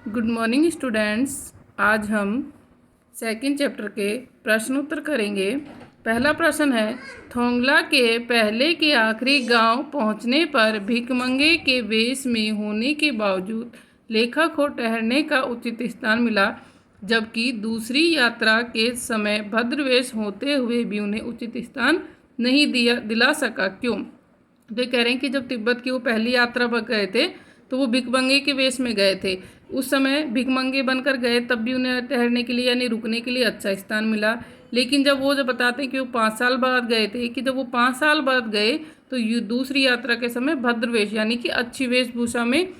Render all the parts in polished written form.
Good morning students. आज हम second chapter के प्रश्न उत्तर करेंगे। पहला प्रश्न है, थोंगला के पहले के आखिरी गांव पहुंचने पर भिकमंगे के वेश में होने के बावजूद लेखक को ठहरने का उचित स्थान मिला, जबकि दूसरी यात्रा के समय भद्रवेश होते हुए भी उन्हें उचित स्थान नहीं दिला सका, क्यों? तो कह रहे हैं कि जब तिब्बत की वो पहली यात्रा पर गए थे तो वो भिकमंगे के वेश में गए थे। उस समय भिकमंगे बनकर गए, तब भी उन्हें ठहरने के लिए यानी रुकने के लिए अच्छा स्थान मिला। लेकिन जब बताते हैं कि वो 5 साल बाद गए थे, कि जब वो 5 साल बाद गए तो दूसरी यात्रा के समय भद्रवेश यानी कि अच्छी वेशभूषा में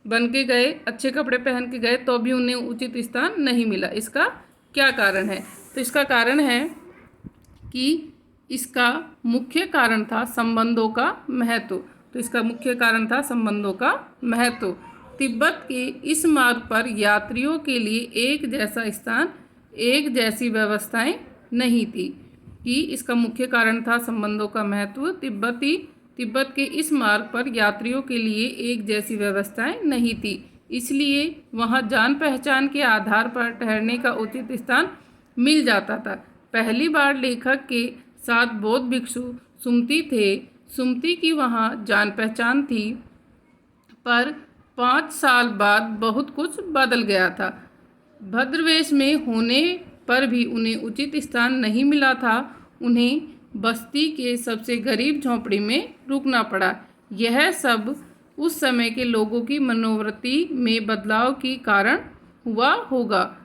बन के गए, अच्छे कपड़े पहन के गए, तो भी उन्हें उचित स्थान नहीं मिला। इसका क्या कारण है? तो इसका कारण है कि इसका मुख्य कारण था संबंधों का महत्व। तो इसका मुख्य कारण था संबंधों का महत्व। तिब्बत के इस मार्ग पर यात्रियों के लिए एक जैसा स्थान, एक जैसी व्यवस्थाएं नहीं थी। कि इसका मुख्य कारण था संबंधों का महत्व। तिब्बत के इस मार्ग पर यात्रियों के लिए एक जैसी व्यवस्थाएं नहीं थी, इसलिए वहां जान पहचान के आधार पर ठहरने का उचित स्थान मिल जाता था। पहली बार लेखक के साथ बौद्ध भिक्षु सुमति थे। सुमति की वहाँ जान पहचान थी, पर 5 साल बाद बहुत कुछ बदल गया था। भद्रवेश में होने पर भी उन्हें उचित स्थान नहीं मिला था। उन्हें बस्ती के सबसे गरीब झोंपड़ी में रुकना पड़ा। यह सब उस समय के लोगों की मनोवृत्ति में बदलाव के कारण हुआ होगा।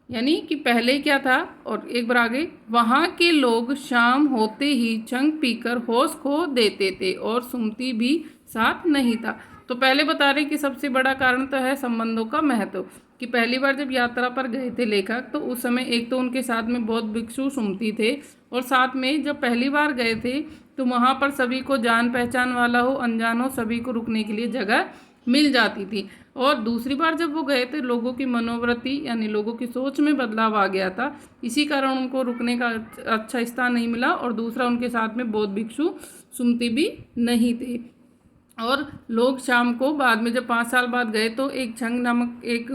यानी कि पहले क्या था, और एक बार आगे, वहाँ के लोग शाम होते ही चंग पीकर होश खो देते थे और सुमति भी साथ नहीं था। तो पहले बता रहे कि सबसे बड़ा कारण तो है संबंधों का महत्व। कि पहली बार जब यात्रा पर गए थे लेखक, तो उस समय एक तो उनके साथ में बौद्ध भिक्षु सुमति थे, और साथ में जब पहली बार गए थे तो वहाँ पर सभी को जान पहचान वाला हो अनजान हो सभी को रुकने के लिए जगह मिल जाती थी। और दूसरी बार जब वो गए थे लोगों की मनोवृत्ति यानी लोगों की सोच में बदलाव आ गया था, इसी कारण उनको रुकने का अच्छा स्थान नहीं मिला। और दूसरा, उनके साथ में बौद्ध भिक्षु सुमति भी नहीं थे। और लोग शाम को बाद में जब 5 साल बाद गए तो एक छंग नामक एक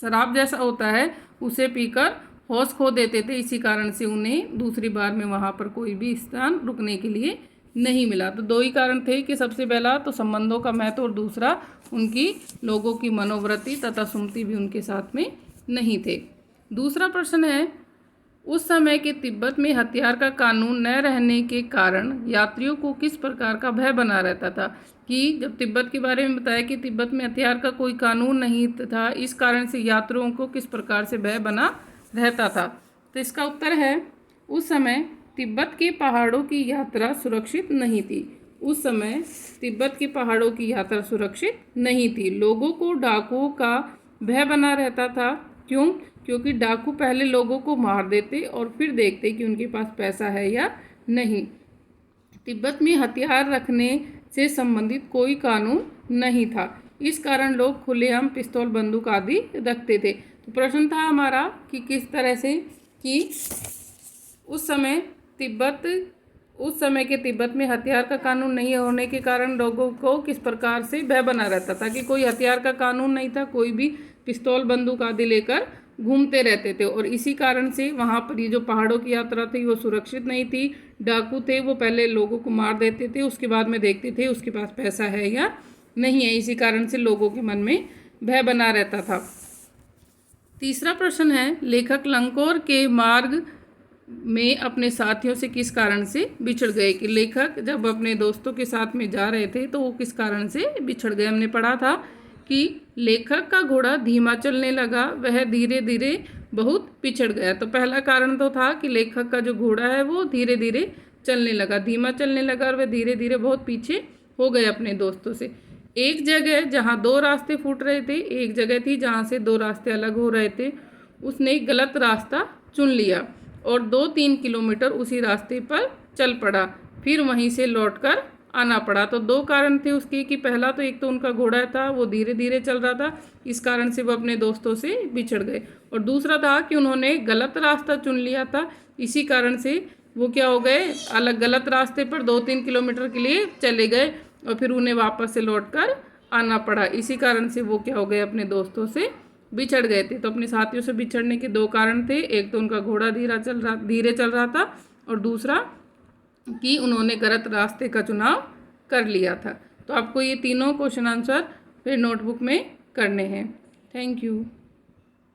शराब जैसा होता है, उसे पीकर होश खो देते थे। इसी कारण से उन्हें दूसरी बार में वहाँ पर कोई भी स्थान रुकने के लिए नहीं मिला। तो 2 ही कारण थे कि सबसे पहला तो संबंधों का महत्व, और दूसरा उनकी लोगों की मनोवृत्ति तथा सुमति भी उनके साथ में नहीं थे। दूसरा प्रश्न है, उस समय के तिब्बत में हथियार का कानून न रहने के कारण यात्रियों को किस प्रकार का भय बना रहता था? कि जब तिब्बत के बारे में बताया कि तिब्बत में हथियार का कोई कानून नहीं था, इस कारण से यात्रियों को किस प्रकार से भय बना रहता था? तो इसका उत्तर है, उस समय तिब्बत के पहाड़ों की यात्रा सुरक्षित नहीं थी। उस समय तिब्बत के पहाड़ों की यात्रा सुरक्षित नहीं थी। लोगों को डाकुओं का भय बना रहता था। क्यों? क्योंकि डाकू पहले लोगों को मार देते और फिर देखते कि उनके पास पैसा है या नहीं। तिब्बत में हथियार रखने से संबंधित कोई कानून नहीं था, इस कारण लोग खुलेआम पिस्तौल बंदूक आदि रखते थे। तो प्रश्न था हमारा कि किस तरह से कि उस समय के तिब्बत में हथियार का कानून नहीं होने के कारण लोगों को किस प्रकार से भय बना रहता था। कि कोई हथियार का कानून नहीं था, कोई भी पिस्तौल बंदूक आदि लेकर घूमते रहते थे, और इसी कारण से वहाँ पर ये जो पहाड़ों की यात्रा थी वो सुरक्षित नहीं थी। डाकू थे, वो पहले लोगों को मार देते थे, उसके बाद में देखते थे उसके पास पैसा है या नहीं है। इसी कारण से लोगों के मन में भय बना रहता था। तीसरा प्रश्न है, लेखक लंकोर के मार्ग में अपने साथियों से किस कारण से बिछड़ गए? कि लेखक जब अपने दोस्तों के साथ में जा रहे थे तो वो किस कारण से बिछड़ गए? हमने पढ़ा था कि लेखक का घोड़ा धीमा चलने लगा, वह धीरे धीरे बहुत पिछड़ गया। तो पहला कारण तो था कि लेखक का जो घोड़ा है वो धीरे धीरे चलने लगा, धीमा चलने लगा, और वह धीरे धीरे बहुत पीछे हो गए अपने दोस्तों से। एक जगह जहाँ 2 रास्ते फूट रहे थे, एक जगह थी जहाँ से 2 रास्ते अलग हो रहे थे, उसने गलत रास्ता चुन लिया और 2-3 किलोमीटर उसी रास्ते पर चल पड़ा, फिर वहीं से लौटकर आना पड़ा। तो 2 कारण थे उसके, कि पहला तो एक तो उनका घोड़ा था वो धीरे धीरे चल रहा था, इस कारण से वो अपने दोस्तों से बिछड़ गए, और दूसरा था कि उन्होंने गलत रास्ता चुन लिया था, इसी कारण से वो क्या हो गए, अलग गलत रास्ते पर 2-3 किलोमीटर के लिए चले गए और फिर उन्हें वापस से लौटकर आना पड़ा। इसी कारण से वो क्या हो गए, अपने दोस्तों से बिछड़ गए थे। तो अपने साथियों से बिछड़ने के दो कारण थे, एक तो उनका घोड़ा धीरे चल रहा था, और दूसरा कि उन्होंने गलत रास्ते का चुनाव कर लिया था। तो आपको ये तीनों क्वेश्चन आंसर फिर नोटबुक में करने हैं। Thank you.